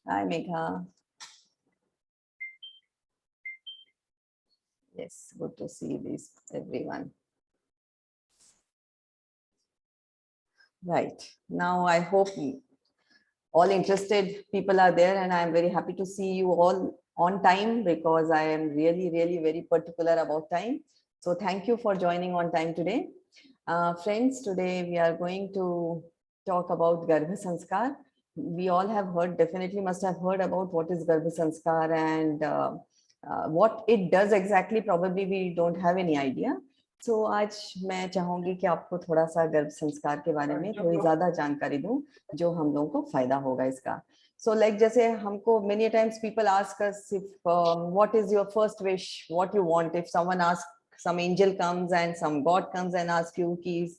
Hi, Megha. Yes, good to see this, everyone. Right. Now, I hope all interested people are there, and I'm very happy to see you all on time because I am really, really very particular about time. So thank you for joining on time today. Friends, today we are going to talk about Garbhasanskar. We all have heard, definitely must have heard about what is Garbhasanskar and what it does exactly. Probably we don't have any idea. So आज मैं चाहूंगी कि आपको थोड़ा सा गर्भ संस्कार के बारे में थोड़ी ज्यादा जानकारी दूं जो हम लोगों को फायदा होगा इसका. So like जैसे हमको many times people ask us if what is your first wish, what you want. If someone asks, some angel comes and some God comes and asks you कि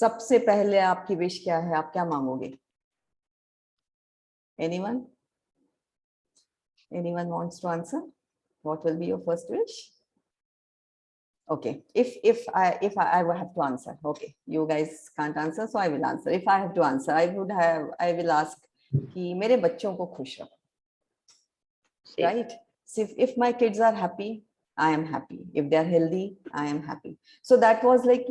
सबसे पहले आपकी wish क्या है, आप क्या मांगोगे? Anyone? Anyone wants to answer? What will be your first wish? Okay, if I have to answer, okay, you guys can't answer, so I will answer. If I have to answer, I will ask कि मेरे बच्चों को खुश रखो, right? So if my kids are happy, I am happy. If they are healthy, I am happy. So that was like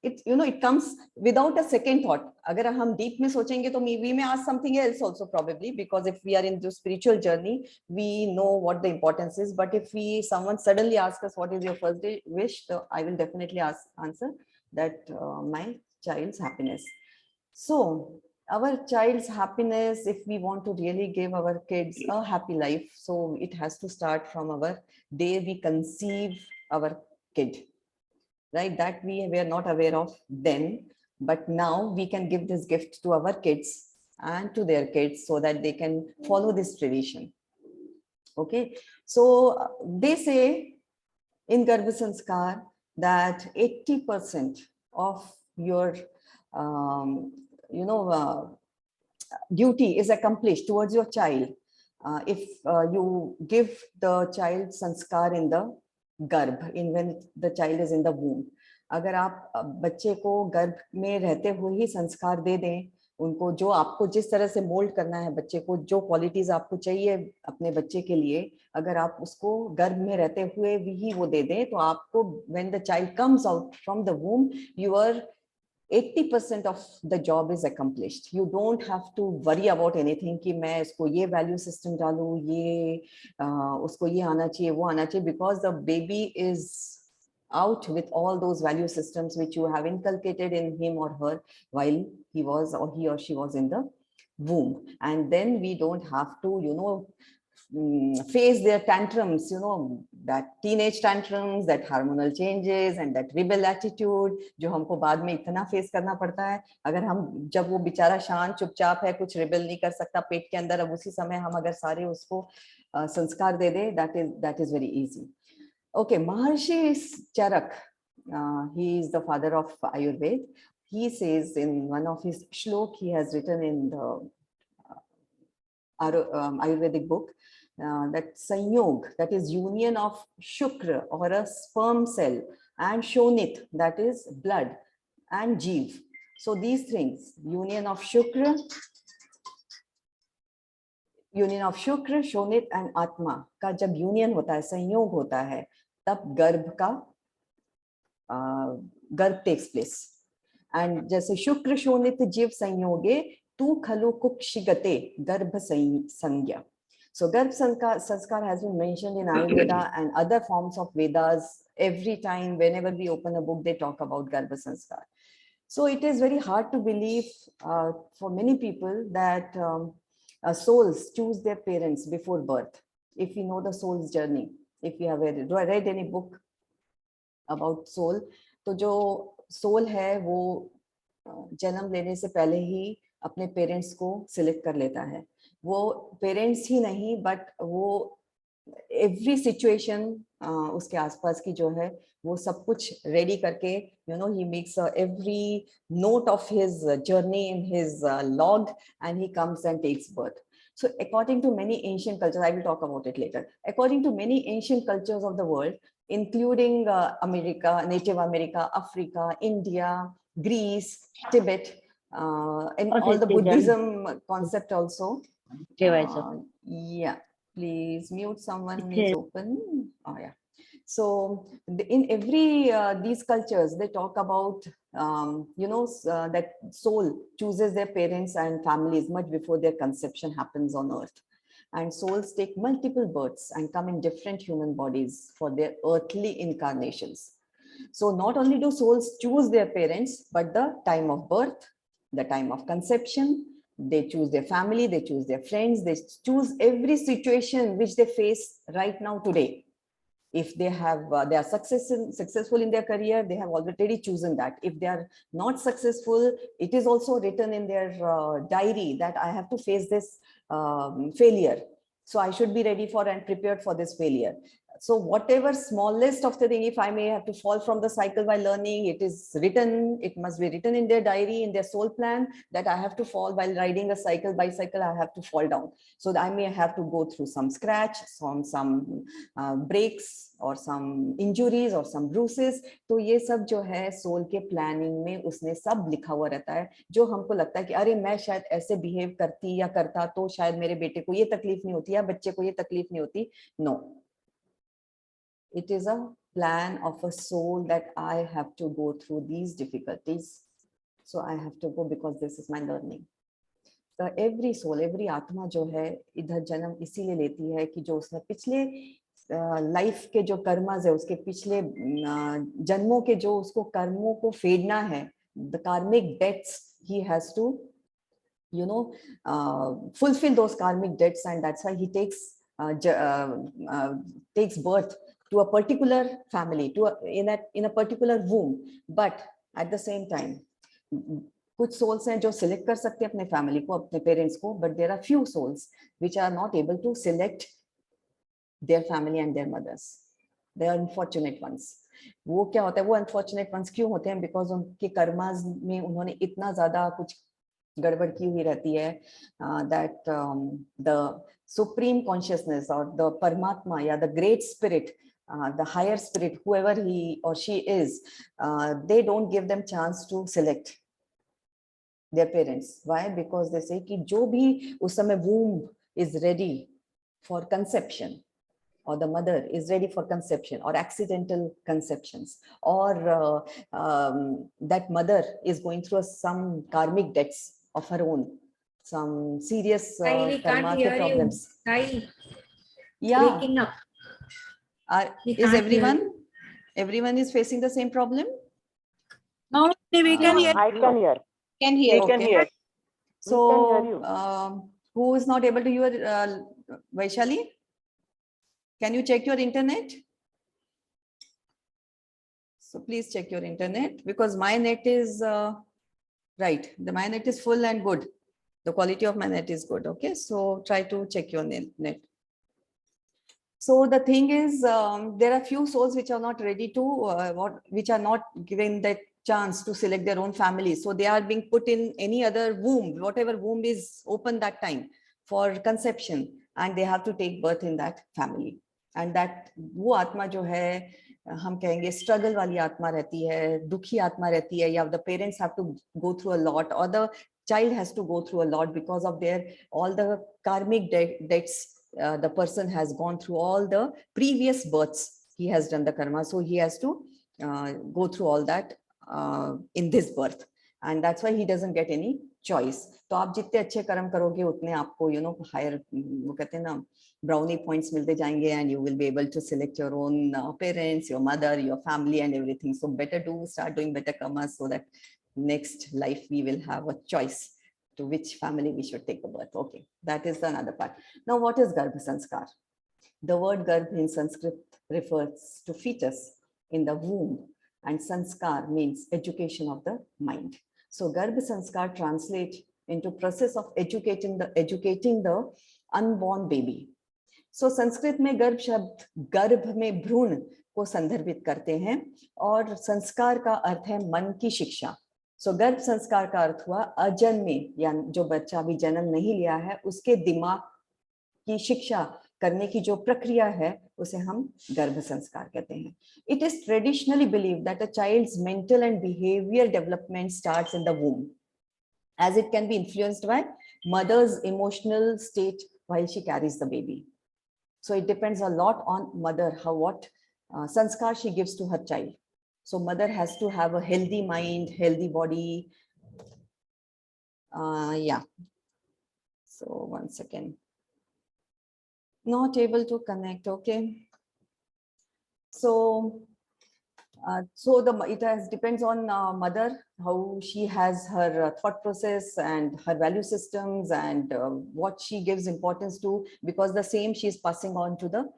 it, you know, it comes without a second thought. अगर हम deep में सोचेंगे तो we may ask something else also probably, because if we are in the spiritual journey, we know what the importance is. But if someone suddenly asks us what is your first wish, so I will definitely answer that my child's happiness. So our child's happiness, if we want to really give our kids a happy life, so it has to start from our day we conceive our kid, right? That we were not aware of then, but now we can give this gift to our kids and to their kids so that they can follow this tradition. Okay, so they say in Garbhasanskar that 80% of your duty is accomplished towards your child if you give the child sanskar in the garbh, in when the child is in the womb. अगर आप बच्चे को गर्भ में रहते हुए ही संस्कार दे दें, उनको जो आपको जिस तरह से मोल्ड करना है बच्चे को, जो क्वालिटीज आपको चाहिए अपने बच्चे के लिए, अगर आप उसको गर्भ में रहते हुए ही वो दे दें, तो आपको when the child comes out from the womb, your 80% of the job is accomplished. You don't have to worry about anything कि मैं इसको ये value system डालूं, ये उसको ये आना चाहिए, वो आना चाहिए, because the baby is out with all those value systems which you have inculcated in him or her while he or she was in the womb. And then we don't have to, you know, face their tantrums, you know, that teenage tantrums, that hormonal changes and that rebel attitude जो हमको बाद में इतना face करना पड़ता है. अगर हम जब वो बेचारा शांत चुपचाप है, कुछ रिबेल नहीं कर सकता पेट के अंदर, अब उसी समय हम अगर सारे उसको संस्कार दे दे, that is very easy. Okay, Maharshi Charak, he is the father of Ayurveda. He says in one of his shlok he has written in the Ayurvedic book that Sanyog, that is union of Shukra or a sperm cell, and Shonit, that is blood, and Jeev. So these things, union of Shukra, Shonit and Atma का जब union होता है, संयोग होता है, तब गर्भ takes place. And जैसे शुक्र शोनित जीव संयोगे तू खलु कुक्षिगते गर्भ संज्ञा. So Garbh Sanskar has been mentioned in Ayurveda and other forms of Vedas. Every time, whenever we open a book, they talk about Garbh Sanskar. So it is very hard to believe for many people that souls choose their parents before birth. If we know the soul's journey, if you have read any book about soul, तो जो soul है वो जन्म लेने से पहले ही अपने parents को सिलेक्ट कर लेता है. वो पेरेंट्स ही नहीं, बट वो एवरी सिचुएशन उसके आसपास की जो है वो सब कुछ रेडी करके, you know, he makes every note of his journey in his log and he comes and takes birth. So according to many ancient cultures, I will talk about it later, according to many ancient cultures of the world, including America, Native America, Africa, India, Greece, Tibet, and all the Buddhism concept also, Yeah, please mute. Someone is open. Oh yeah. So in every these cultures, they talk about that soul chooses their parents and families much before their conception happens on earth. And souls take multiple births and come in different human bodies for their earthly incarnations. So not only do souls choose their parents, but the time of birth, the time of conception, they choose their family, they choose their friends, they choose every situation which they face right now today. If they have they are successful in their career, they have already chosen that. If they are not successful, it is also written in their diary that I have to face this failure, so I should be ready for and prepared for this failure. So whatever smallest of the thing, if I may have to fall from the cycle while learning, it is written, it must be written in their diary, in their soul plan, that I have to fall while riding a bicycle, I have to fall down. So I may have to go through some scratch, some breaks or some injuries or some bruises. तो ये सब जो है soul के planning में उसने सब लिखा हुआ रहता है, जो हमको लगता है कि अरे मैं शायद ऐसे बिहेव करती या करता तो शायद मेरे बेटे को ये तकलीफ नहीं होती या बच्चे को ये तकलीफ नहीं होती. No. It is a plan of a soul that I have to go through these difficulties. So I have to go because this is my learning. So every soul, every आत्मा जो है इधर जन्म इसीलिए लेती है कि जो उसने पिछले लाइफ के जो कर्मस है, उसके पिछले जन्मों के जो उसको कर्मों को फेडना है, the karmic debts, he has to fulfill those karmic debts, and that's why he takes birth to a particular family, in a particular womb. But at the same time, कुछ souls हैं जो select कर सकते हैं अपने family को, अपने parents को, but there are few souls which are not able to select their family and their mothers. They are unfortunate ones. वो क्या होता है, वो unfortunate ones क्यों होते हैं? Because उनके कर्मास में उन्होंने इतना ज़्यादा कुछ गड़बड़ की हुई रहती है that the supreme consciousness or the Paramatma, yeah, the great spirit, the higher spirit, whoever he or she is, they don't give them chance to select their parents. Why? Because they say कि जो भी उस समय womb is ready for conception, or the mother is ready for conception or accidental conceptions, or that mother is going through some karmic debts of her own, some serious karma problems. Yeah. Waking up. Is everyone is facing the same problem? No, we can hear. I can hear. Can hear. We can hear. So who is not able to hear? Vaishali, can you check your internet? So please check your internet, because my net is right. My net is full and good. The quality of my net is good. Okay, so try to check your net. So the thing is, there are few souls which are not ready to, which are not given that chance to select their own families. So they are being put in any other womb, whatever womb is open that time for conception, and they have to take birth in that family. And that वो आत्मा जो है, हम कहेंगे struggle वाली आत्मा रहती है, दुखी आत्मा रहती है, या the parents have to go through a lot, or the child has to go through a lot because of all the karmic debts. The person has gone through all the previous births. He has done the karma, so he has to go through all that in this birth, and that's why he doesn't get any choice. तो आप जितने अच्छे कर्म करोगे उतने आपको higher, वो कहते हैं ना, brownie points मिलते जाएंगे, and you will be able to select your own parents, your mother, your family, and everything. So better to start doing better karma, so that next life we will have a choice to which family we should take a birth. Okay, that is another part. Now, what is Garbhasanskar? The word garbh in Sanskrit refers to fetus in the womb, and sanskar means education of the mind. So Garbhasanskar translates into process of educating the unborn baby. So Sanskrit में गर्भ शब्द गर्भ में भ्रूण को संदर्भित करते हैं, और संस्कार का अर्थ है मन की शिक्षा. So गर्भ संस्कार का अर्थ हुआ अजन्मे, या जो बच्चा अभी जन्म नहीं लिया है उसके दिमाग की शिक्षा करने की जो प्रक्रिया है उसे हम गर्भ संस्कार कहते हैं. It is traditionally believed that a child's mental and behavior development starts in the womb, as it can be influenced by mother's emotional state while she carries the baby. So it depends a lot on mother, what sanskar she gives to her child. So mother has to have a healthy mind, healthy body. Yeah. So 1 second. Not able to connect. Okay. So it depends on mother, how she has her thought process and her value systems and what she gives importance to, because the same she is passing on to the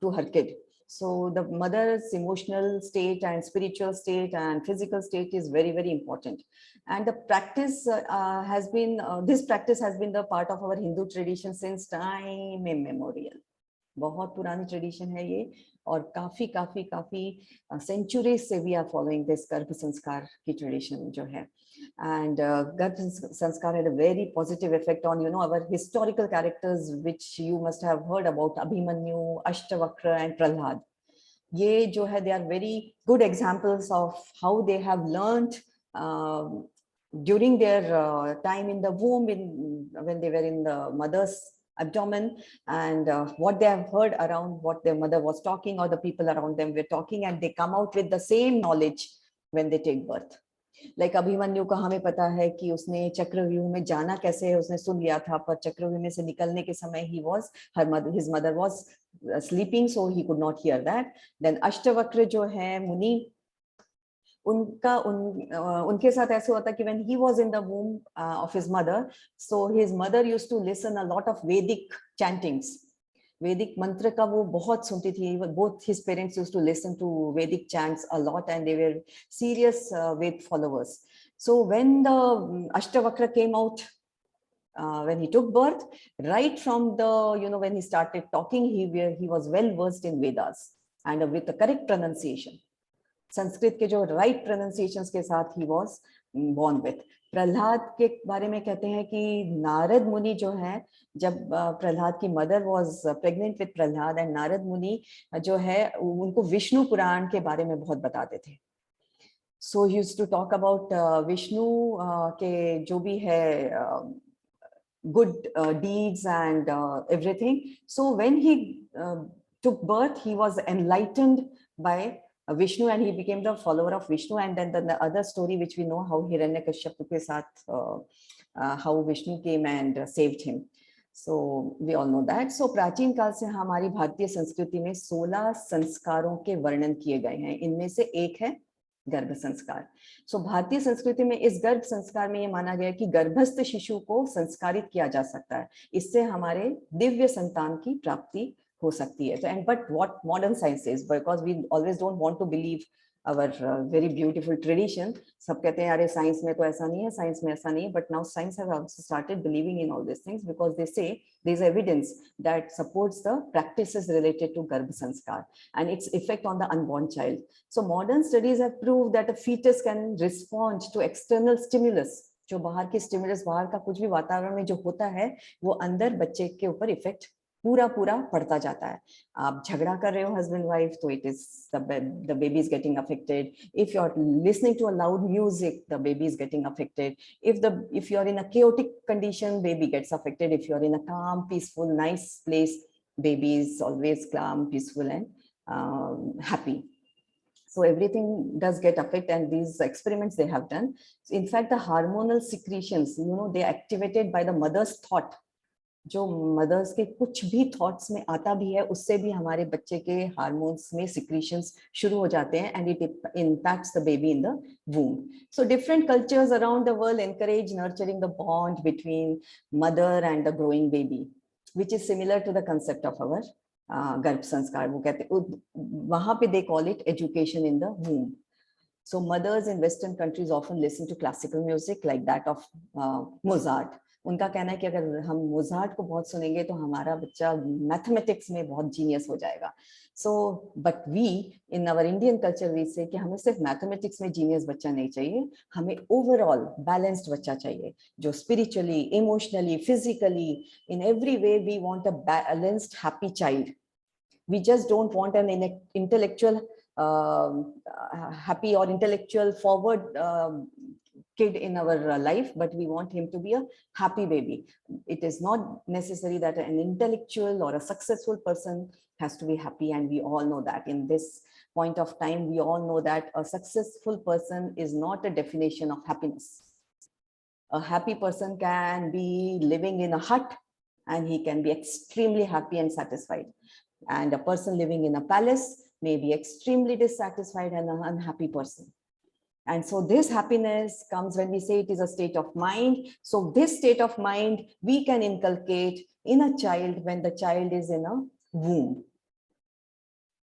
to her kid. So the mother's emotional state and spiritual state and physical state is very, very important. And the practice this practice has been the part of our Hindu tradition since time immemorial. बहुत पुरानी tradition है ये, और काफी काफी काफी centuries से we are following this गर्भ संस्कार की ट्रेडिशन जो है. And गर्भ संस्कार had a very positive effect on, you know, our historical characters which you must have heard about, Abhimanyu, Ashtavakra and Prahlad. ये जो है, they are very good examples of how they have learned during their time in the womb, when they were in the mother's abdomen, and what they have heard around, what their mother was talking or the people around them were talking, and they come out with the same knowledge when they take birth. Like Abhimanyu का हमें पता है कि उसने चक्रव्यूह में जाना कैसे है, उसने सुन लिया था, पर चक्रव्यूह में से निकलने के समय his mother was sleeping, so he could not hear that. Then Ashtavakra जो है मुनि, उनके साथ ऐसे होता कि when he was in the womb of his mother, so his mother used to listen a lot of Vedic chantings. Vedic mantra का वो बहुत सुनती थी. Both his parents used to listen to Vedic chants a lot, and they were serious Ved followers. So when the Ashtavakra came out, when he took birth, right from the, you know, when he started talking, he was well versed in Vedas and with the correct pronunciation. Sanskrit के जो right pronunciations के साथ he was born with. Prahlad के बारे में कहते हैं कि नारद मुनि जो है, जब प्रहलाद की mother was pregnant with Prahlad, and Narad मुनि जो है उनको विष्णु पुराण के बारे में बहुत बताते थे. So he used to talk about Vishnu के जो भी है good deeds and everything. So when he took birth, he was enlightened by Vishnu, and he became the follower of Vishnu. And then the other story which we know, how Hiranyakashipu ke saath, how Vishnu came and saved him. So we all know that. So प्राचीन काल से हमारी भारतीय संस्कृति में 16 संस्कारों के वर्णन किए गए हैं. इनमें से एक है गर्भ संस्कार. सो भारतीय संस्कृति में इस गर्भ संस्कार में ये माना गया कि गर्भस्थ शिशु को संस्कारित किया जा सकता है, इससे हमारे दिव्य संतान की प्राप्ति हो सकती है. So, and but what modern science says, because we always don't want to believe our very beautiful tradition. सब कहते हैं अरे साइंस में तो ऐसा नहीं है, साइंस में ऐसा नहीं है. But now science has also started believing in all these things, because they say there is evidence that supports the practices related to garbh sanskar and its effect on the unborn child. So modern studies have proved that a fetus can respond to external stimulus. जो बाहर की stimulus, बाहर का कुछ भी वातावरण में जो होता है, वो अंदर बच्चे के ऊपर इफेक्ट पूरा पड़ता जाता है. आप झगड़ा कर रहे हो हस्बैंड वाइफ, तो it is the baby is getting affected. If you are listening to a loud music, the baby is getting affected. if you are in a chaotic condition, baby gets affected. If you are in a calm, peaceful, nice place, baby is always calm, peaceful and happy. So everything does get affected, and these experiments they have done. In fact, the hormonal secretions, you know, they are activated by the mother's thought. जो mother's के कुछ भी thoughts में आता भी है, उससे भी हमारे बच्चे के हार्मोन्स में सिक्रीशंस शुरू हो जाते हैं, and it impacts the baby in the womb. So different cultures around the world encourage nurturing the bond between mother and the growing baby, which is similar to the concept of our गर्भ संस्कार. वो कहते वहां पे they call it education in the womb. So mothers in Western countries often listen to classical music like that of Mozart. उनका कहना है कि अगर हम मोजार्ट को बहुत सुनेंगे तो हमारा बच्चा मैथमेटिक्स में बहुत जीनियस हो जाएगा. So but we in our Indian culture we say कि हमें सिर्फ मैथमेटिक्स में जीनियस बच्चा नहीं चाहिए, हमें ओवरऑल बैलेंस्ड बच्चा चाहिए, जो spiritually, emotionally, physically, in every way we want a balanced happy child. We just don't want an intellectual happy or intellectual forward kid in our life, but we want him to be a happy baby. It is not necessary that an intellectual or a successful person has to be happy, and we all know that in this point of time, we all know that a successful person is not a definition of happiness. A happy person can be living in a hut and he can be extremely happy and satisfied. And a person living in a palace may be extremely dissatisfied and an unhappy person. And so this happiness comes when we say it is a state of mind. So this state of mind we can inculcate in a child when the child is in a womb.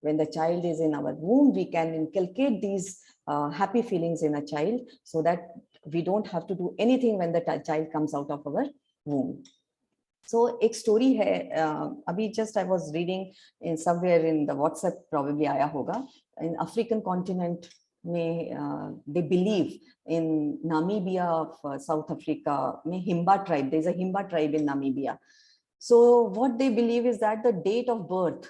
When the child is in our womb, we can inculcate these happy feelings in a child so that we don't have to do anything when the child comes out of our womb. So एक story है, अभी just I was reading in somewhere in the WhatsApp, probably आया होगा, in African continent में they believe in Namibia of South Africa में Himba tribe. There is a Himba tribe in Namibia. So what they believe is that the date of birth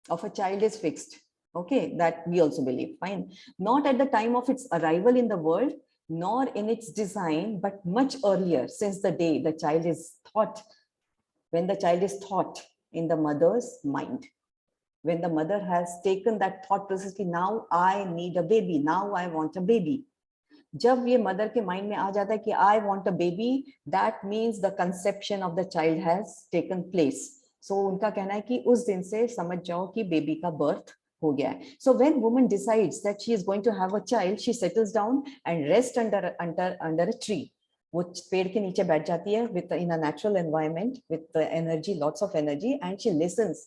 of a child is fixed. Okay, that we also believe, fine. Not at the time of its arrival in the world, nor in its design, but much earlier, since the day the child is thought, when the child is thought in the mother's mind. When the mother has taken that thought process, now I need a baby, now I want a baby. जब ये mother के mind में आ जाता है कि I want a baby, that means the conception of the child has taken place. So उनका कहना है कि उस दिन से समझ जाओ कि baby का birth हो गया है. So when woman decides that she is going to have a child, she settles down and rests under a tree. वो पेड़ के नीचे बैठ जाती है with in a natural environment with the energy, lots of energy, and she listens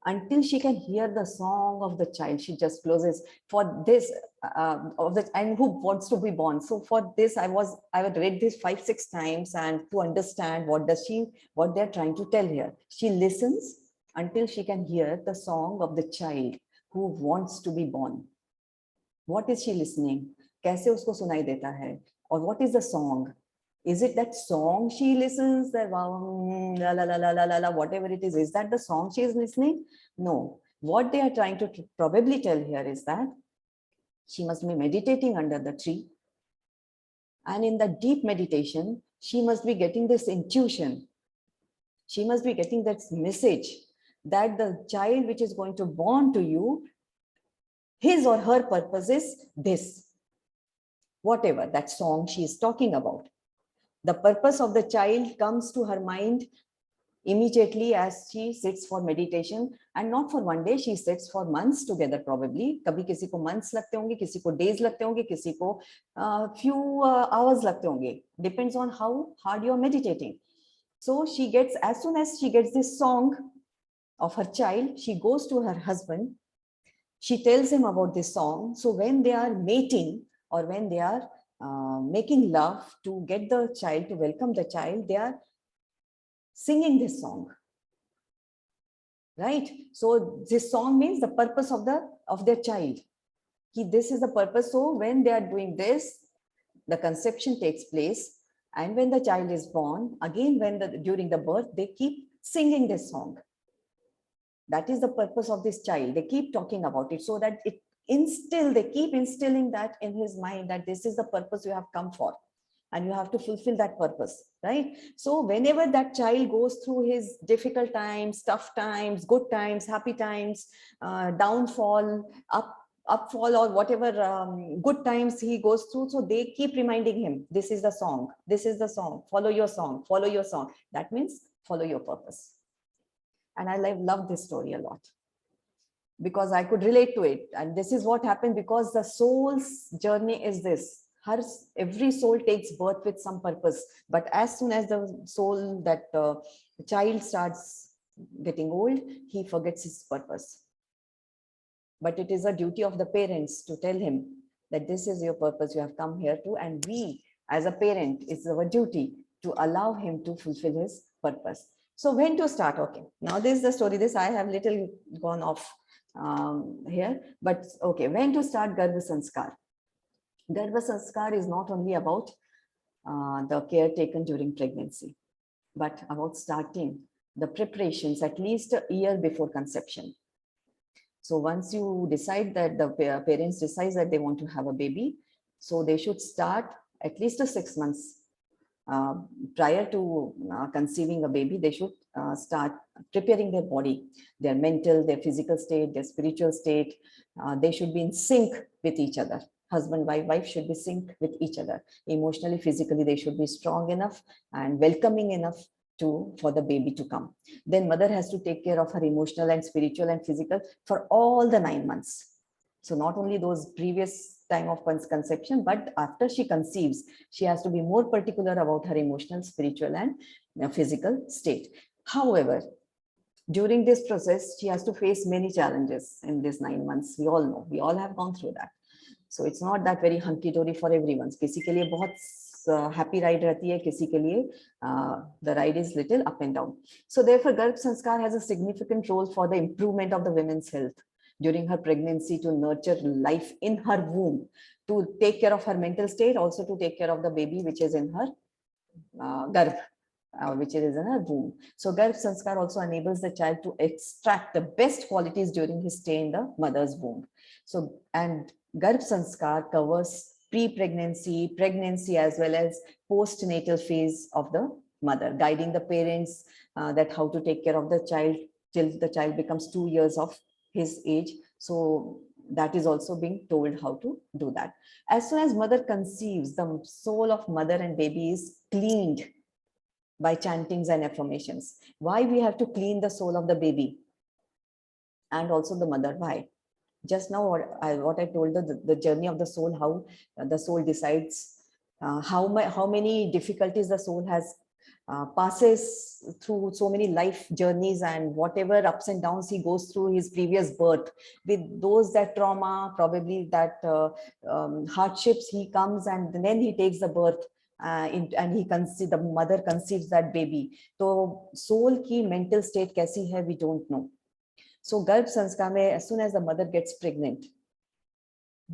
until she can hear the song of the child. She just closes for this and who wants to be born. So for this, I would read this 5-6 times and to understand what they're trying to tell here. She listens until she can hear the song of the child who wants to be born. What is she listening? कैसे उसको सुनाई देता है? Or what is the song? Is it that song she listens, that la la la la la la la, whatever it is that the song she is listening? No. What they are trying to probably tell here is that she must be meditating under the tree. And in the deep meditation, she must be getting this intuition. She must be getting that message that the child which is going to born to you, his or her purpose is this. Whatever that song she is talking about. The purpose of the child comes to her mind immediately as she sits for meditation, and not for one day, she sits for months together probably. कभी किसी को months लगते होंगे, किसी को days लगते होंगे, किसी को few hours लगते होंगे. Depends on how hard you are meditating. So she gets, as soon as she gets this song of her child, she goes to her husband. She tells him about this song. So when they are mating or when they are making love to get the child, to welcome the child, they are singing this song, right? So this song means the purpose of their child. This is the purpose. So when they are doing this, the conception takes place, and when the child is born, again during the birth, they keep singing this song. That is the purpose of this child. They keep talking about it so that they keep instilling that in his mind, that this is the purpose you have come for and you have to fulfill that purpose, right? So whenever that child goes through his difficult times, tough times, good times, happy times, downfall, upfall, or whatever good times he goes through, so they keep reminding him, this is the song, this is the song, follow your song, follow your song. That means follow your purpose. And I love this story a lot, because I could relate to it. And this is what happened, because the soul's journey is this. Every soul takes birth with some purpose. But as soon as the soul, the child starts getting old, he forgets his purpose. But it is a duty of the parents to tell him that this is your purpose, you have come here to, and we as a parent, it's our duty to allow him to fulfill his purpose. So when to start? Okay, now this is the story. This I have little gone off here, but okay, when to start Garbhsanskar? Garbhsanskar is not only about the care taken during pregnancy, but about starting the preparations at least a year before conception. So once you decide that the parents decide that they want to have a baby, so they should start at least 6 months prior to conceiving a baby, they should start preparing their body, their mental, their physical state, their spiritual state. They should be in sync with each other. Husband, wife should be sync with each other. Emotionally, physically, they should be strong enough and welcoming enough for the baby to come. Then mother has to take care of her emotional and spiritual and physical for all the 9 months. So not only those previous time of conception, but after she conceives, she has to be more particular about her emotional, spiritual, and physical state. However, during this process, she has to face many challenges in these 9 months. We all know, we all have gone through that. So it's not that very hunky-dory for everyone. किसी के लिए बहुत happy ride रहती है, किसी के लिए the ride is little up and down. So therefore, Garbh Sanskar has a significant role for the improvement of the women's health during her pregnancy, to nurture life in her womb, to take care of her mental state, also to take care of the baby which is in her garbh, which is in her womb. So Garbh Sanskar also enables the child to extract the best qualities during his stay in the mother's womb. So, and Garbh Sanskar covers pre-pregnancy, pregnancy, as well as postnatal phase of the mother, guiding the parents that how to take care of the child till the child becomes 2 years of his age. So that is also being told how to do that. As soon as mother conceives, the soul of mother and baby is cleaned by chantings and affirmations. Why we have to clean the soul of the baby and also the mother? Why? Just now what I told, the journey of the soul, how the soul decides how many difficulties the soul has passes through, so many life journeys, and whatever ups and downs he goes through his previous birth, with those that trauma, probably that hardships, he comes and then he takes the birth and the mother conceives that baby. So soul ki mental state kaisi hai, we don't know. So Garbh Sanskar mein, as soon as the mother gets pregnant,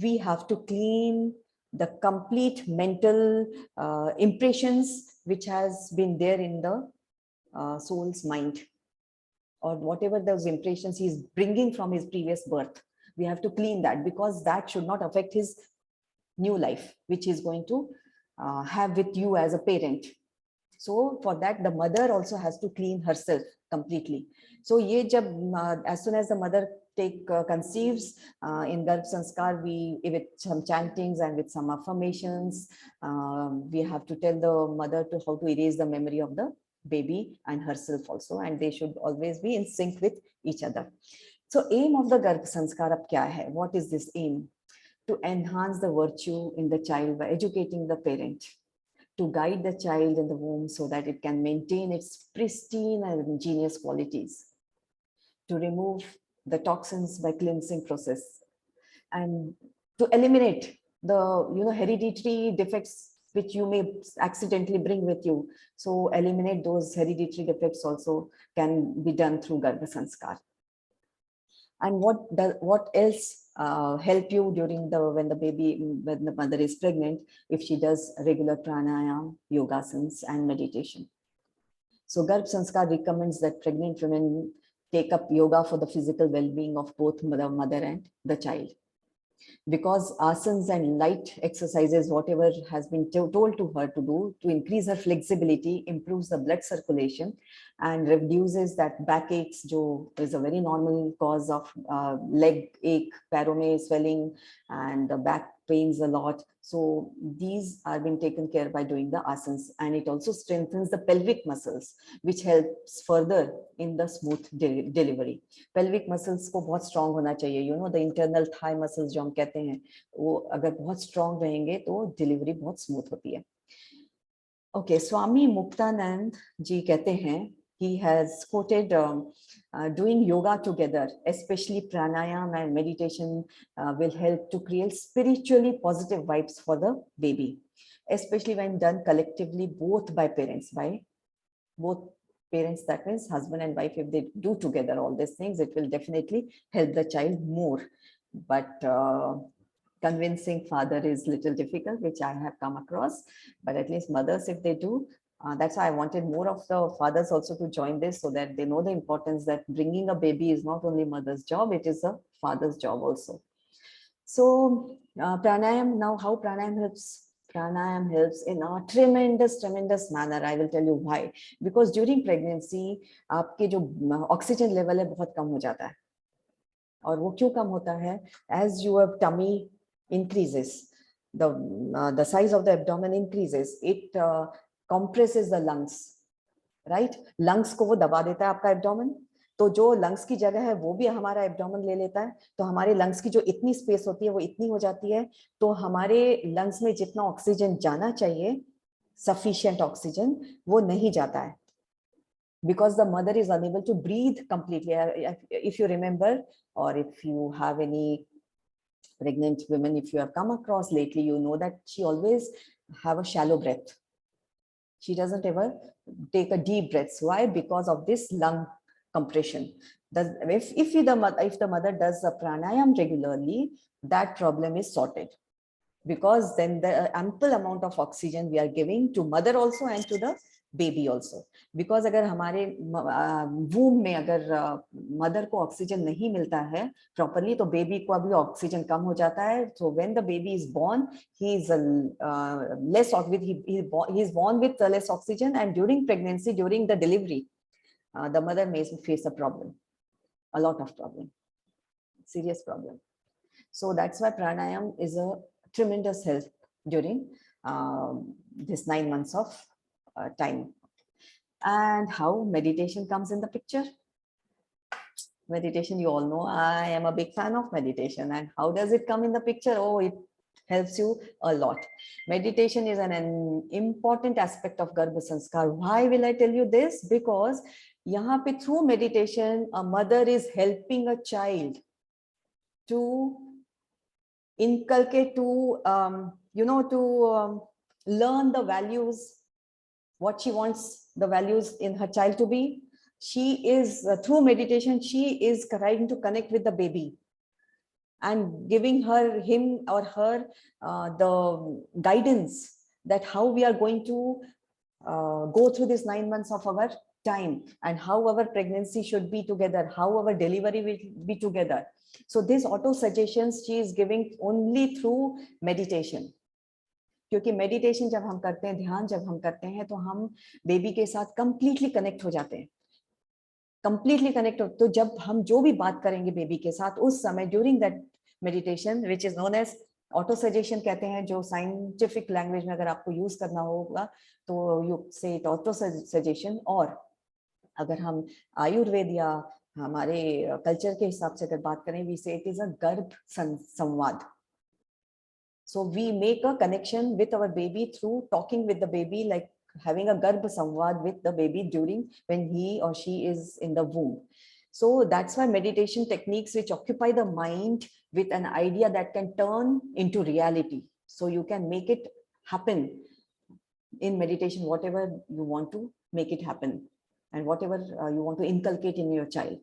we have to clean the complete mental impressions which has been there in the soul's mind, or whatever those impressions he is bringing from his previous birth. We have to clean that, because that should not affect his new life, which he is going to have with you as a parent. So for that, the mother also has to clean herself completely. So ye jab, as soon as the mother conceives in Garbh Sanskar, we, with some chantings and with some affirmations, we have to tell the mother to how to erase the memory of the baby and herself also, and they should always be in sync with each other. So aim of the Garbh Sanskar ab kya hai? What is this aim? To enhance the virtue in the child by educating the parent, to guide the child in the womb so that it can maintain its pristine and ingenious qualities, to remove the toxins by cleansing process, and to eliminate the hereditary defects which you may accidentally bring with you. So eliminate those hereditary defects also can be done through Garbha Sanskar. And what else help you during when the mother is pregnant, if she does regular pranayam, yogasans, and meditation. So Garbh Sanskar recommends that pregnant women take up yoga for the physical well-being of both the mother and the child, because asanas and light exercises, whatever has been told to her to do to increase her flexibility, improves the blood circulation and reduces that backaches, which is a very normal cause of leg ache, पैरों में swelling, and the back pains a lot. So these are being taken care by doing the asanas, and it also strengthens the pelvic muscles, which helps further in the smooth delivery. Pelvic muscles को बहुत strong होना चाहिए, the internal thigh muscles जो हम कहते हैं, वो अगर बहुत strong रहेंगे तो delivery बहुत smooth होती है. Okay, Swami Muktanand ji कहते हैं, he has quoted doing yoga together, especially pranayam and meditation, will help to create spiritually positive vibes for the baby, especially when done collectively, both by parents, that means husband and wife. If they do together all these things, it will definitely help the child more. But convincing father is little difficult, which I have come across, but at least mothers, if they do, that's why I wanted more of the fathers also to join this, so that they know the importance that bringing a baby is not only mother's job, it is a father's job also. So pranayam, now how pranayam helps pranayam helps in a tremendous manner. I will tell you why. Because during pregnancy, आपके जो oxygen level है बहुत कम हो जाता है. और वो क्यों कम होता है? As your tummy increases, the size of the abdomen increases. It compresses the lungs, right? Lungs को वो दबा देता है आपका abdomen. तो जो लंग्स की जगह है वो भी हमारा एब्डोमेन ले लेता है. तो हमारे लंग्स की जो इतनी स्पेस होती है वो इतनी हो जाती है. तो हमारे लंग्स में जितना ऑक्सीजन जाना चाहिए, सफिशिएंट ऑक्सीजन, वो नहीं जाता है. Because the mother is unable to breathe completely. If you remember, or if you have any pregnant women, if you have come across lately, you know that she always have a shallow breath. She doesn't ever take a deep breath. Why? Because of this lung compression. If the mother does a pranayam regularly, that problem is sorted, because then the ample amount of oxygen we are giving to mother also and to the baby also. Because अगर हमारे womb में अगर mother को oxygen नहीं मिलता है properly, तो baby को भी oxygen कम हो जाता है. So when the baby is born, he is born with less oxygen, and during pregnancy, during the delivery, the mother may face a problem, a lot of problem, serious problem. So that's why pranayam is a tremendous help during this 9 months of time. And how meditation comes in the picture? Meditation, you all know, I am a big fan of meditation. And how does it come in the picture? Oh, it helps you a lot. Meditation is an important aspect of Garbhsanskar. Why will I tell you this? Because यहाँ पे through meditation, a mother is helping a child to inculcate, to learn the values, what she wants the values in her child to be. She is through meditation, she is trying to connect with the baby and giving him or her the guidance that how we are going to go through this 9 months of our time, and how our pregnancy should be together, how our delivery will be together. So these auto suggestions she is giving only through meditation. क्योंकि meditation जब हम करते हैं, ध्यान जब हम करते हैं, तो हम बेबी के साथ कंप्लीटली कनेक्ट हो जाते हैं, कंप्लीटली कनेक्ट हो. तो जब हम जो भी बात करेंगे बेबी के साथ, उस समय during that meditation, which is known as auto suggestion कहते हैं, जो साइंटिफिक लैंग्वेज में अगर आपको यूज करना होगा तो यू से इट ऑटो सजेशन. और अगर हम आयुर्वेद या हमारे कल्चर के हिसाब से अगर बात करें, वी से इट इज अ गर्भ संवाद. So we make a connection with our baby through talking with the baby, like having a garbh samvad with the baby during when he or she is in the womb. So that's why meditation techniques which occupy the mind with an idea that can turn into reality. So you can make it happen in meditation, whatever you want to make it happen, and whatever you want to inculcate in your child,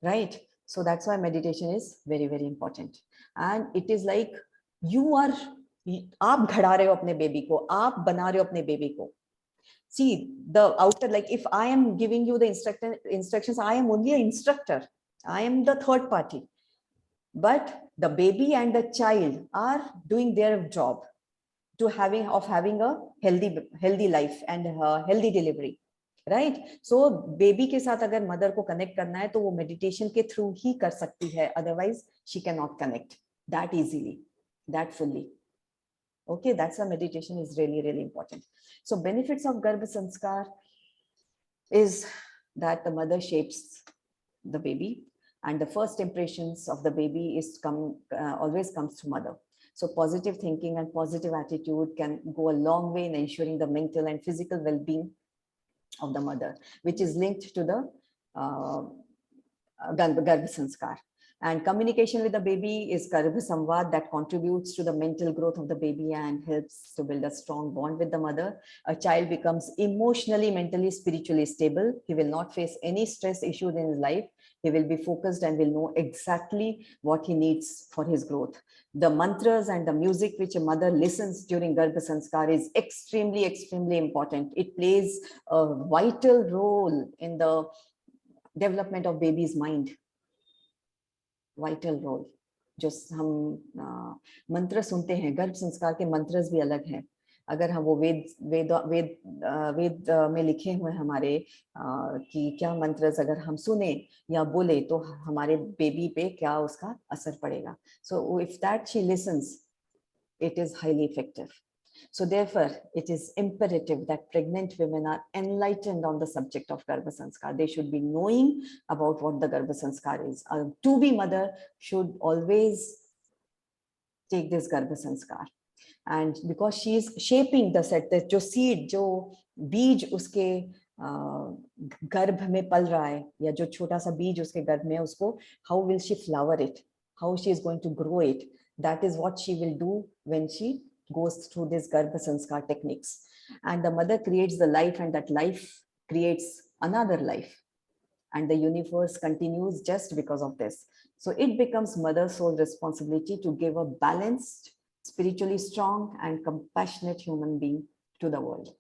right? So that's why meditation is very, very important. And it is like आप घड़ा रहे हो अपने baby को, आप बना रहे हो अपने बेबी को. See the outer, like if I am giving you the instructions, I am only an instructor, I am the third party, but the baby and the child are doing their job to having a healthy life and a healthy delivery, right? So baby के साथ अगर mother को connect करना है तो वो meditation के through ही कर सकती है, otherwise she cannot connect that easily, that fully. Okay, that's why meditation is really, really important. So benefits of Garbhsanskar is that the mother shapes the baby, and the first impressions of the baby is always comes to mother. So positive thinking and positive attitude can go a long way in ensuring the mental and physical well-being of the mother, which is linked to the Garbhsanskar. And communication with the baby is garbh samvad that contributes to the mental growth of the baby and helps to build a strong bond with the mother. A child becomes emotionally, mentally, spiritually stable. He will not face any stress issues in his life. He will be focused and will know exactly what he needs for his growth. The mantras and the music which a mother listens during Garbhsanskar is extremely, extremely important. It plays a vital role in the development of baby's mind. Vital role. जो हम मंत्र सुनते हैं, गर्भ संस्कार के मंत्र भी अलग हैं। अगर हम वो वेद में लिखे हुए हमारे कि क्या मंत्र अगर हम सुने या बोले तो हमारे बेबी पे क्या उसका असर पड़ेगा. So if that she listens, it is highly effective. So therefore, it is imperative that pregnant women are enlightened on the subject of Garbhsanskar. They should be knowing about what the Garbhsanskar is. A to-be mother should always take this Garbhsanskar. And because she is shaping the set, that जो seed, जो बीज उसके गर्भ में पल रहा है, या जो छोटा सा बीज उसके गर्भ में है, उसको how will she flower it? How she is going to grow it? That is what she will do when she goes through this Garbha Sanskar techniques. And the mother creates the life, and that life creates another life. And the universe continues just because of this. So it becomes mother's sole responsibility to give a balanced, spiritually strong and compassionate human being to the world.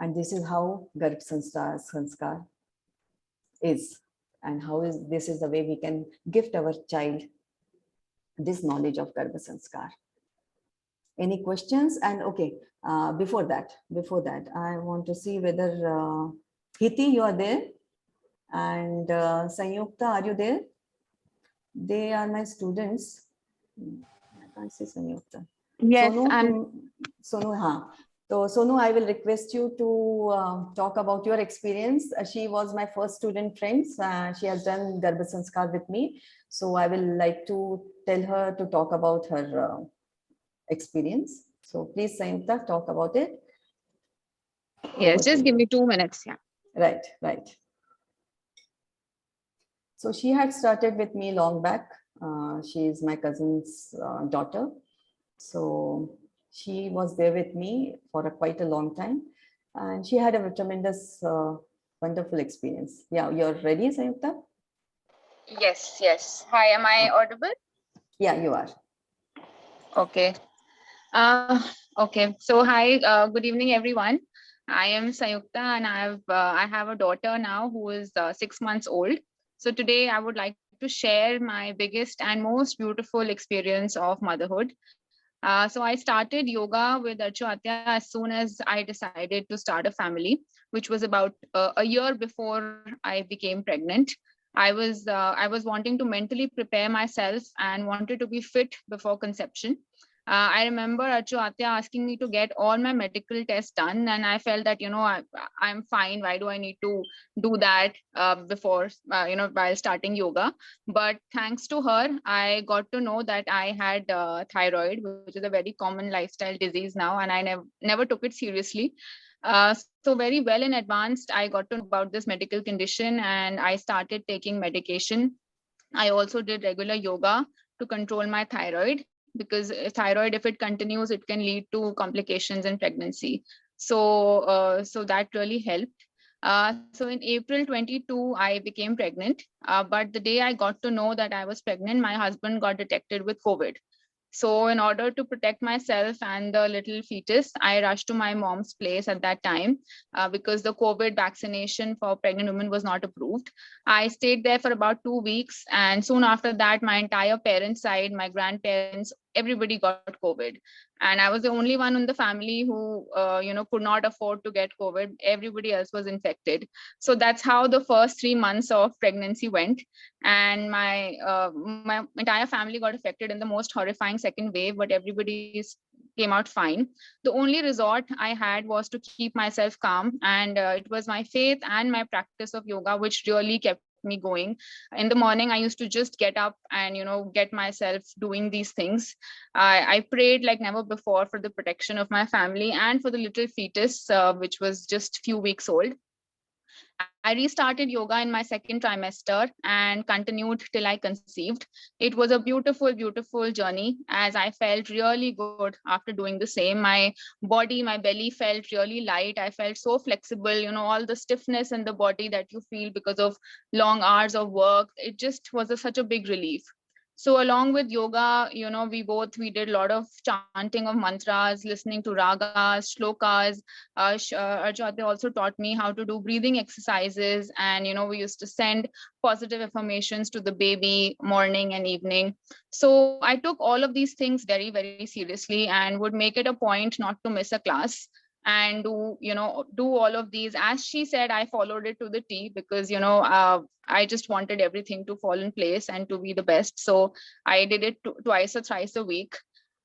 And this is how Garbhsanskar is, and this is the way we can gift our child this knowledge of Garbhsanskar. Any questions? And okay, before that, I want to see whether Hiti, you are there, and Sanyukta, are you there? They are my students. I can't see Sanyukta. Yes, Sonu, हाँ. So Sonu, I will request you to talk about your experience. She was my first student, friends. She has done Garbha Sanskar with me. So I will like to tell her to talk about her experience. So please, Sanyukta, talk about it. yes, just give me 2 minutes. Yeah. Right. So she had started with me long back. She is my cousin's daughter. So she was there with me for quite a long time. And she had a tremendous, wonderful experience. Yeah, you're ready, Sanyukta? Yes. Hi, am I audible? Yeah, you are. Okay. Okay. So hi, good evening, everyone. I am Sayukta, and I have a daughter now who is 6 months old. So today I would like to share my biggest and most beautiful experience of motherhood. So I started yoga with Archuatya as soon as I decided to start a family, which was about a year before I became pregnant. I was wanting to mentally prepare myself and wanted to be fit before conception. I remember Archuatya asking me to get all my medical tests done, and I felt that I'm fine. Why do I need to do that before while starting yoga? But thanks to her, I got to know that I had thyroid, which is a very common lifestyle disease now, and I never took it seriously. So very well in advance, I got to know about this medical condition, and I started taking medication. I also did regular yoga to control my thyroid, because thyroid, if it continues, it can lead to complications in pregnancy. So that really helped. So in April 22, I became pregnant. But the day I got to know that I was pregnant, my husband got detected with COVID. So in order to protect myself and the little fetus, I rushed to my mom's place at that time because the COVID vaccination for pregnant women was not approved. I stayed there for about 2 weeks. And soon after that, my entire parents' side, my grandparents, everybody got COVID. And I was the only one in the family who, could not afford to get COVID. Everybody else was infected. So that's how the first 3 months of pregnancy went. And my entire family got affected in the most horrifying second wave, but everybody came out fine. The only resort I had was to keep myself calm, and it was my faith and my practice of yoga which really kept me going. In the morning, I used to just get up and get myself doing these things. I prayed like never before for the protection of my family and for the little fetus, which was just few weeks old. I restarted yoga in my second trimester and continued till I conceived. It was a beautiful, beautiful journey, as I felt really good after doing the same. My body, my belly felt really light. I felt so flexible, all the stiffness in the body that you feel because of long hours of work. It just was such a big relief. So along with yoga, we did a lot of chanting of mantras, listening to ragas, shlokas. Arjati also taught me how to do breathing exercises, and we used to send positive affirmations to the baby morning and evening. So I took all of these things very, very seriously and would make it a point not to miss a class and do all of these. As she said, I followed it to the T, because I just wanted everything to fall in place and to be the best. So I did it twice or thrice a week.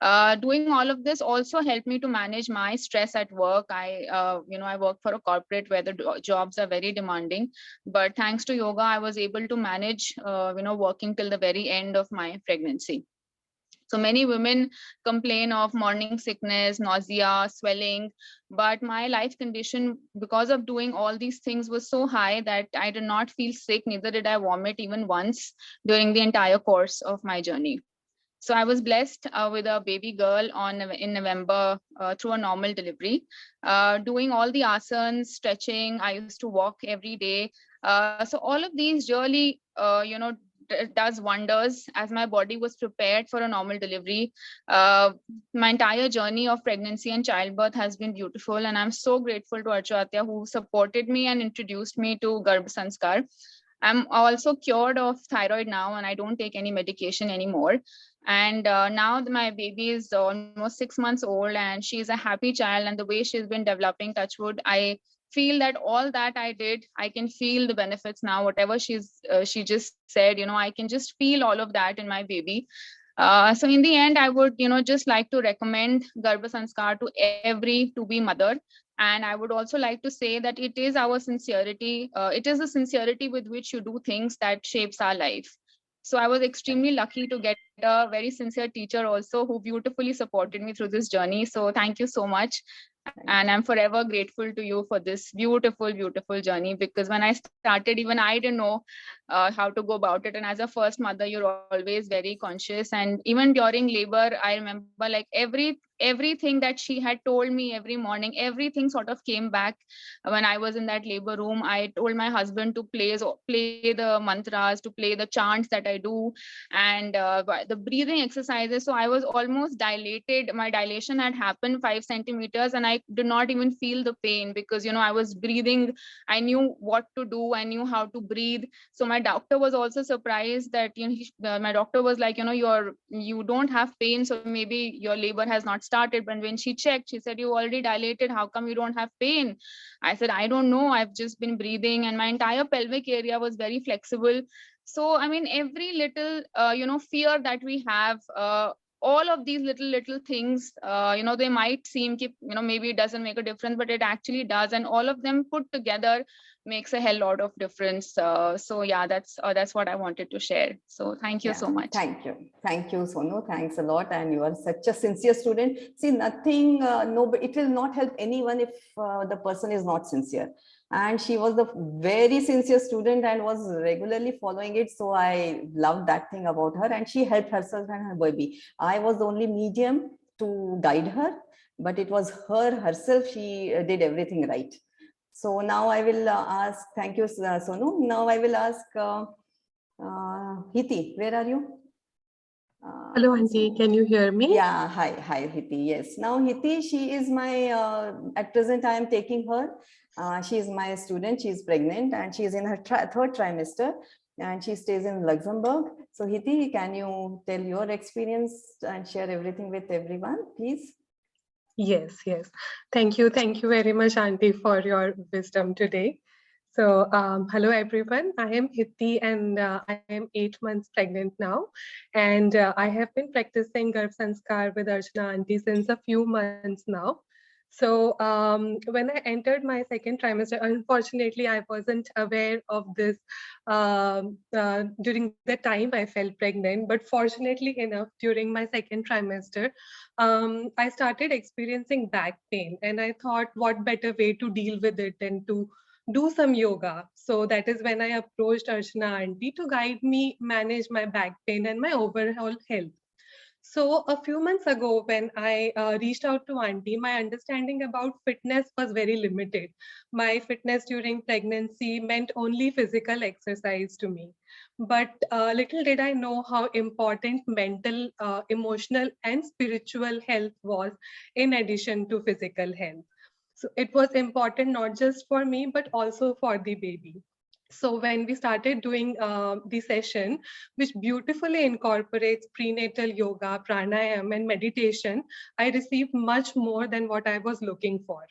Doing all of this also helped me to manage my stress at work. I work for a corporate where the jobs are very demanding, but thanks to yoga, I was able to manage, working till the very end of my pregnancy. So many women complain of morning sickness, nausea, swelling, but my life condition, because of doing all these things, was so high that I did not feel sick, neither did I vomit even once during the entire course of my journey. So I was blessed with a baby girl in November through a normal delivery. Doing all the asanas, stretching, I used to walk every day. So all of these really, does wonders, as my body was prepared for a normal delivery. My entire journey of pregnancy and childbirth has been beautiful, and I'm so grateful to Archatya, who supported me and introduced me to Garbhsanskar. I'm also cured of thyroid now, and I don't take any medication anymore. And now my baby is almost 6 months old, and she's a happy child. And the way she's been developing, touchwood, I feel that all that I did, I can feel the benefits now. Whatever she just said, I can just feel all of that in my baby. So in the end, I would, just like to recommend Garbha Sanskar to every to be mother. And I would also like to say that it is our sincerity. It is the sincerity with which you do things that shapes our life. So I was extremely lucky to get a very sincere teacher also, who beautifully supported me through this journey. So thank you so much. And I'm forever grateful to you for this beautiful, beautiful journey, because when I started, even I didn't know how to go about it. And as a first mother, you're always very conscious. And even during labor, I remember like everything that she had told me every morning, everything sort of came back when I was in that labor room. I told my husband to play the mantras, to play the chants that I do, and the breathing exercises. So I was almost dilated. My dilation had happened 5 centimeters, and I did not even feel the pain, because I was breathing. I knew what to do. I knew how to breathe. So my doctor was also surprised that my doctor was like, you don't have pain, so maybe your labor has not started. But when she checked, she said, you already dilated. How come you don't have pain? I said, I don't know. I've just been breathing, and my entire pelvic area was very flexible. So I mean, every little fear that we have, all of these little things, they might seem maybe it doesn't make a difference, but it actually does. And all of them put together makes a hell lot of difference. So yeah, that's what I wanted to share. So thank you so much. Thank you, Sonu. Thanks a lot. And you are such a sincere student. See, nothing, it will not help anyone if the person is not sincere. And she was a very sincere student and was regularly following it. So I loved that thing about her. And she helped herself and her baby. I was the only medium to guide her, but it was her herself. She did everything right. So now I will ask, thank you, Sonu. Now I will ask Hiti, where are you? Hello, Auntie. Can you hear me? Yeah, hi, Hiti. Yes. Now, Hiti, she is my, at present, I am taking her. She is my student. She is pregnant and she is in her third trimester and she stays in Luxembourg. So, Hiti, can you tell your experience and share everything with everyone, please? Yes. Thank you very much, Auntie, for your wisdom today. So, hello everyone. I am Hiti and I am 8 months pregnant now. And I have been practicing Garbh Sanskar with Archana Auntie since a few months now. So, when I entered my second trimester, unfortunately, I wasn't aware of this during the time I felt pregnant. But fortunately enough, during my second trimester, I started experiencing back pain. And I thought, what better way to deal with it than to do some yoga. So that is when I approached Archana Auntie to guide me manage my back pain and my overall health. So a few months ago, when I reached out to Auntie, my understanding about fitness was very limited. My fitness during pregnancy meant only physical exercise to me. But little did I know how important mental, emotional, and spiritual health was in addition to physical health. So it was important not just for me, but also for the baby. So when we started doing the session, which beautifully incorporates prenatal yoga, pranayam, and meditation, I received much more than what I was looking for.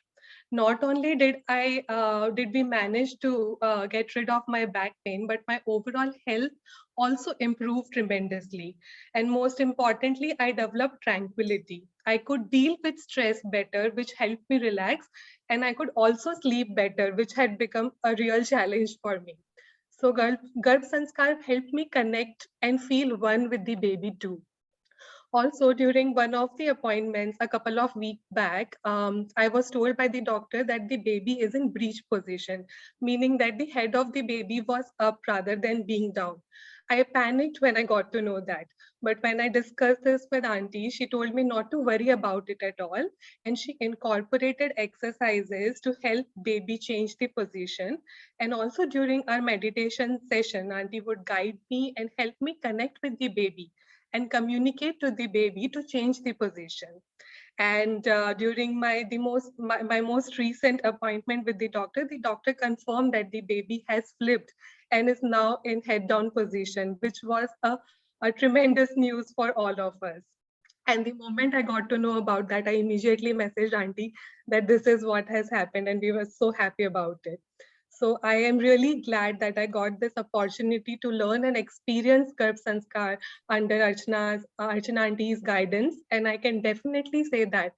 Not only did we manage to get rid of my back pain, but my overall health also improved tremendously. And most importantly, I developed tranquility. I could deal with stress better, which helped me relax, and I could also sleep better, which had become a real challenge for me. So Garbh Sanskar helped me connect and feel one with the baby too. Also, during one of the appointments a couple of weeks back, I was told by the doctor that the baby is in breech position, meaning that the head of the baby was up rather than being down. I panicked when I got to know that. But when I discussed this with Auntie, she told me not to worry about it at all. And she incorporated exercises to help baby change the position. And also during our meditation session, Auntie would guide me and help me connect with the baby and communicate to the baby to change the position. And during my most recent appointment with the doctor confirmed that the baby has flipped and is now in head down position, which was a tremendous news for all of us. And the moment I got to know about that, I immediately messaged Auntie that this is what has happened, and we were so happy about it. So I am really glad that I got this opportunity to learn and experience Garbh Sanskar under Archana Auntie's guidance. And I can definitely say that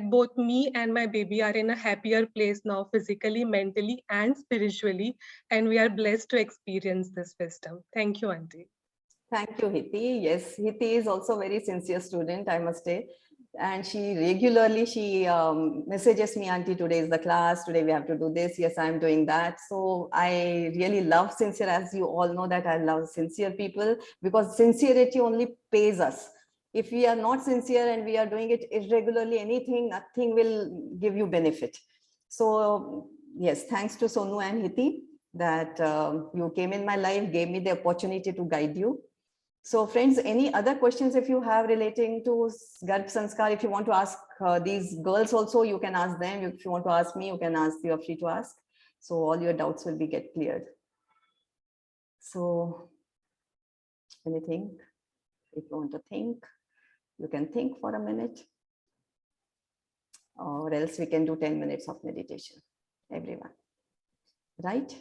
both me and my baby are in a happier place now, physically, mentally, and spiritually. And we are blessed to experience this wisdom. Thank you, Auntie. Thank you, Hiti. Yes, Hiti is also a very sincere student, I must say. And she regularly, messages me, Auntie, today is the class, today we have to do this. Yes, I'm doing that. So I really love sincere, as you all know that I love sincere people, because sincerity only pays us. If we are not sincere and we are doing it irregularly, nothing will give you benefit. So yes, thanks to Sonu and Hiti that you came in my life, gave me the opportunity to guide you. So friends, any other questions if you have relating to Garbh Sanskar, if you want to ask these girls also, you can ask them. If you want to ask me, you can ask, you are free to ask. So all your doubts will be get cleared. So anything, if you want to think, you can think for a minute, or else we can do 10 minutes of meditation, everyone, right?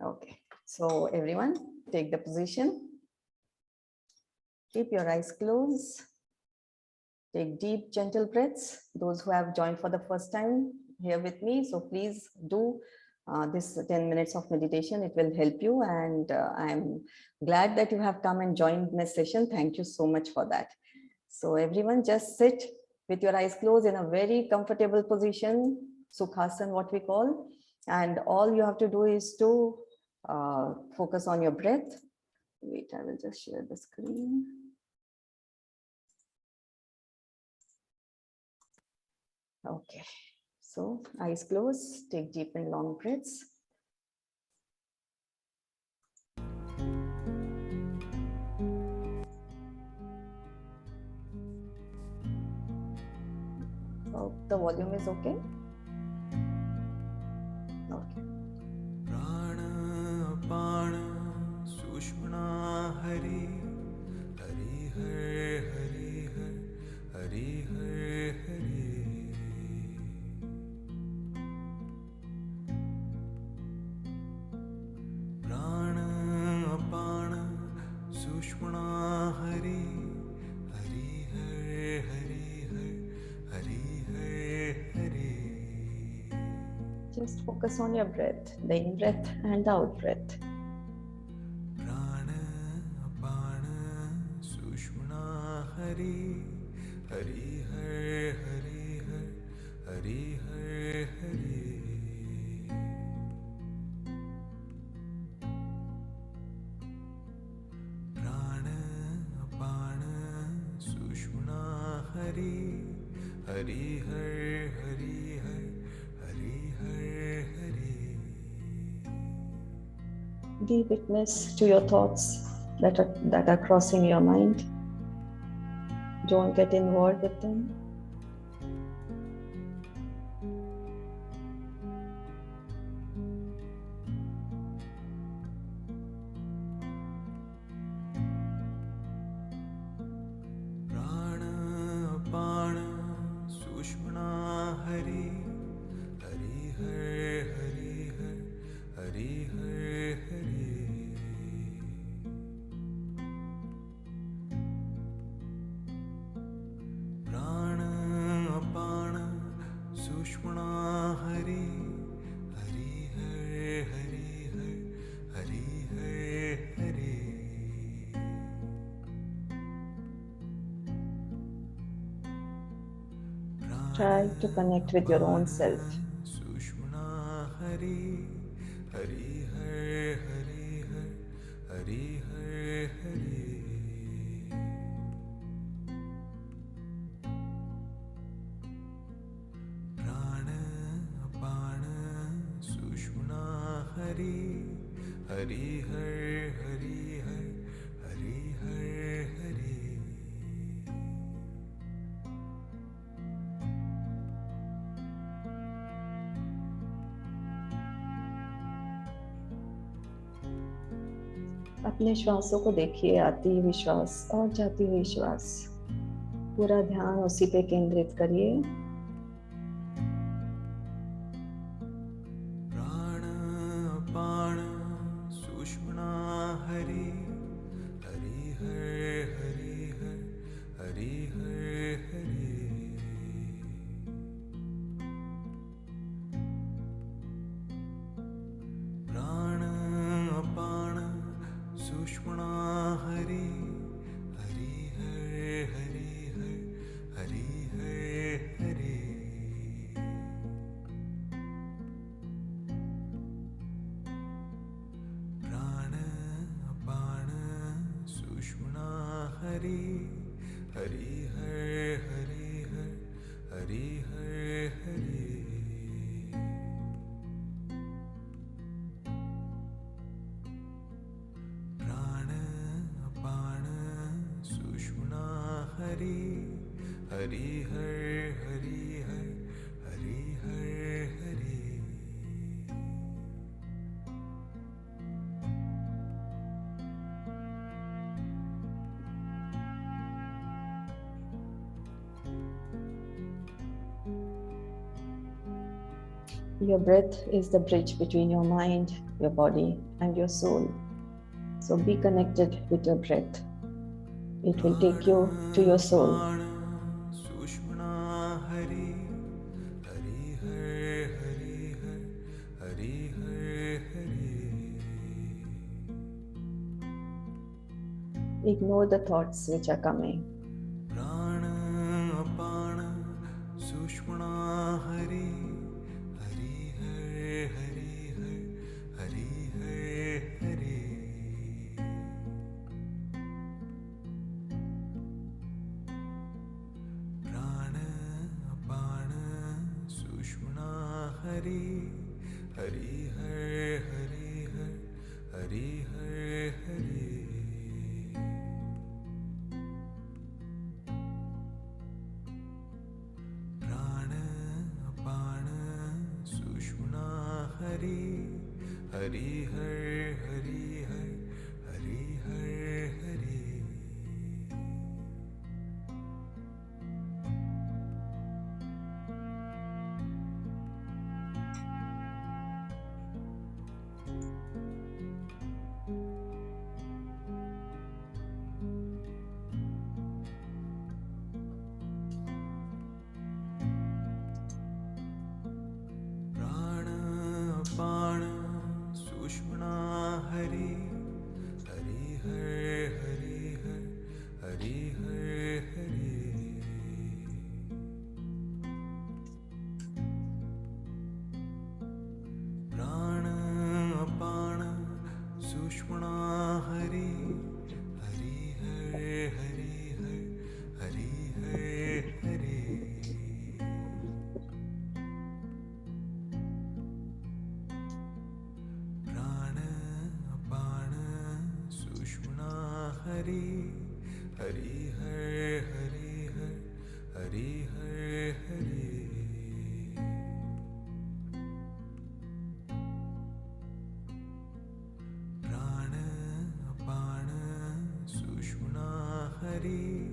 Okay, so everyone take the position. Keep your eyes closed. Take deep, gentle breaths. Those who have joined for the first time here with me, so please do this 10 minutes of meditation. It will help you. And I'm glad that you have come and joined this session. Thank you so much for that. So everyone just sit with your eyes closed in a very comfortable position, Sukhasana, what we call. And all you have to do is to focus on your breath. Wait, I will just share the screen. Okay, so eyes closed, take deep and long breaths. Hope the volume is okay. Okay. Prana, Pana, Sushmana, Hari, Hari, Hari, Hari, Hari, Hari, Hari. Prana, Pana, Sushmana, Hari, Hari, Hari, Hari, Hari, Hari, Hari. Just focus on your breath, the in breath and the out breath. Prana, Apana, Sushmana, Hari, Hari, Hari, Hari, Hari, Hari, Hari. Prana, Apana, Hari Hari Har Hari Har Hari Har Hari. Be witness to your thoughts that are crossing your mind. Don't get involved with them. Prana Apana Sushmana Hari Hari Har Hari Har Hari Har Hari. Prana Apana Sushmana Hari Hari Har Hari Har Hari Har Hari. Try to connect with your own self. Sushmana Hari Hari Har Hari Har Hari Har Hari. Prana Apana Sushmana Hari Hari Har Hari Har Hari Har Hari. अपने श्वासों को देखिए, आती हुई श्वास और जाती हुई श्वास। पूरा ध्यान उसी पे केंद्रित करिए। Prana Apana Sushmana Hari Hari Har Hari Har Hari Har Hari. Prana Apana Sushmana Hari Hari Har Hari Har Hari Har Hari. Prana Apana Sushmana Hari Hari Har Hari Har Hari Har Hari. Prana Apana Sushmana Hari Hari Har Hari Har Hari Har Hari. Your breath is the bridge between your mind, your body, and your soul. So be connected with your breath. It will take you to your soul. Sushmana Hari Hari Har Hari Har Hari Har Hari. Ignore the thoughts which are coming. Prana Apana Sushmana Hari Hari Har Hari Har Hari Har Hari. Prana Apana Sushmana Hari Hari Har Hari Har Hari Har Hari. Prana Apana Sushmana Hari Hari Har Hari Har Hari Har Hari. Prana Apana Sushmana Hari Hari Har Hari Har Hari Har Hari. Prana Apana Sushmana Hari Hari Har Hari Har Hari Har Hari. Hari Hari Har Hari Har Hari Har Hari Prana Apana Sushmana Hari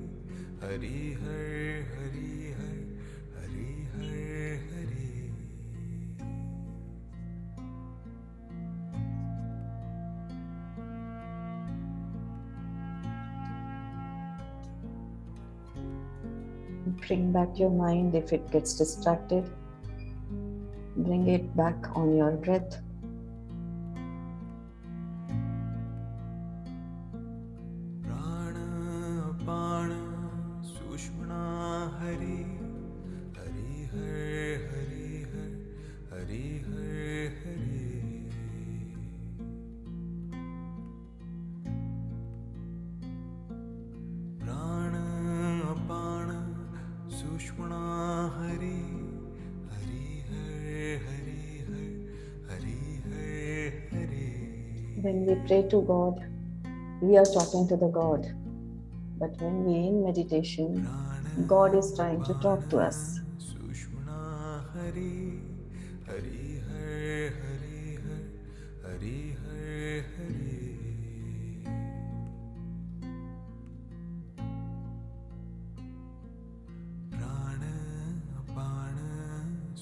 Hari Har Hari Har Hari Har Hari Bring back your mind if it gets distracted. Bring it back on your breath. Prana Apana Sushmana Hari Hari Har Hari Har Hari Har Hari Prana Apana Sushmana Hari Hari Har Hari Har Hari Har Hari When we pray to God, we are talking to the God. But when we in meditation, God is trying to talk to us. Sushmana Hari Hari Har Hari Har Hari Har Hari Prana Apana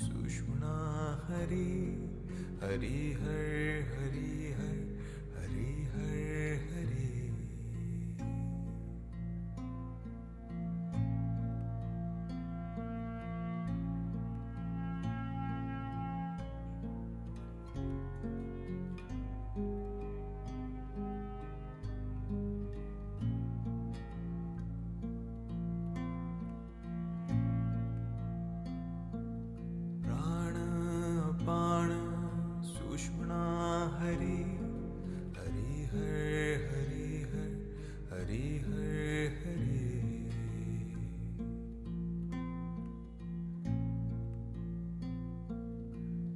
Sushmana Hari Hari Har Hari Har Hari Har Hari Prana Apana Sushmana Hari Hari Har Hari Har Hari Har Hari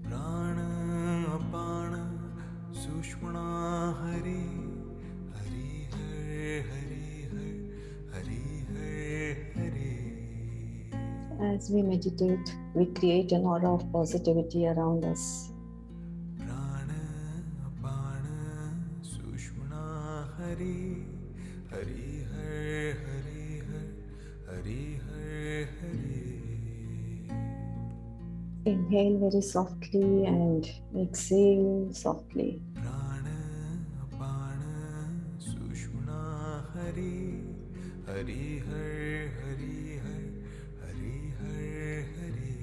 Prana Apana Sushmana Hari Hari Har Hari Har Hari Har Hari As we meditate, we create an aura of positivity around us. Prana Apana Sushmana Hari Hari Har Hari Har Hari Har Hari Inhale very softly and exhale softly. Prana Apana Sushmana Hari Hari Har Hari Har Hari Har Hari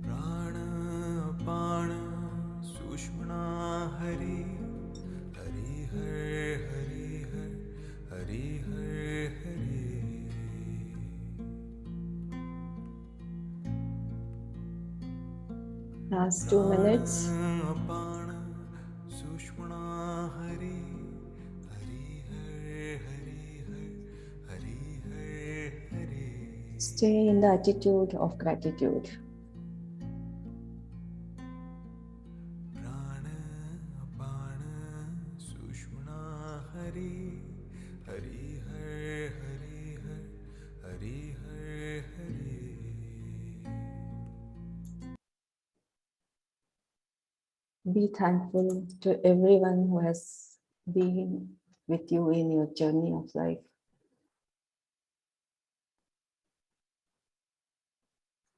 Prana Apana Sushmana Hari Hari Har Hari Har Hari Har Hari Last 2 minutes. Apana Sushmana Hari Hari Har Hari Har Hari Har Hari Stay in the attitude of gratitude. Prana Apana Sushmana Hari Hari Har Hari Har Hari Har Hari Be thankful to everyone who has been with you in your journey of life.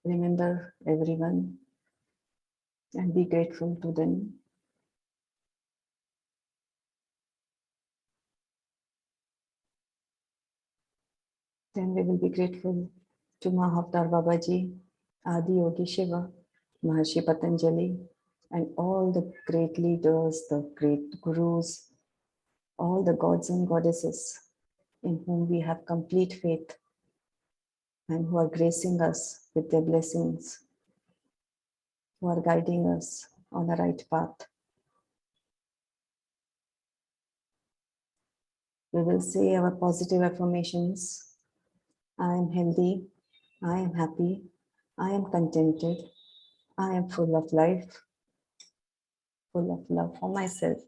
Remember everyone and be grateful to them. Then we will be grateful to Mahavtar Babaji, Adi Yogi Shiva, Maharshi Patanjali, and all the great leaders, the great gurus, all the gods and goddesses in whom we have complete faith and who are gracing us with their blessings. who are guiding us on the right path. We will say our positive affirmations. I am healthy, I am happy, I am contented, I am full of life, full of love for myself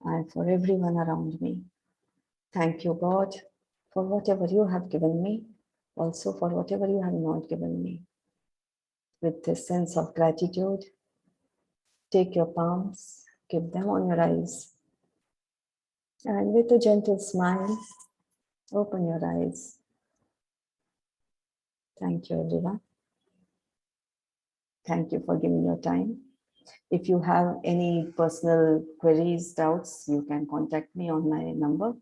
and for everyone around me. Thank you, God, for whatever you have given me, also for whatever you have not given me. With this sense of gratitude, take your palms, keep them on your eyes, and with a gentle smile, open your eyes. Thank you, everyone. Thank you for giving your time. If you have any personal queries, doubts, you can contact me on my number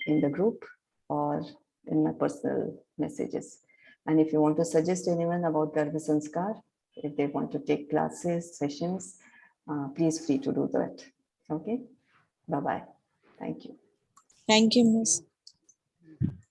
in the group or in my personal messages. And if you want to suggest anyone about Garbhsanskar, if they want to take classes, sessions, please free to do that. Okay. Bye-bye. Thank you. Thank you, Miss.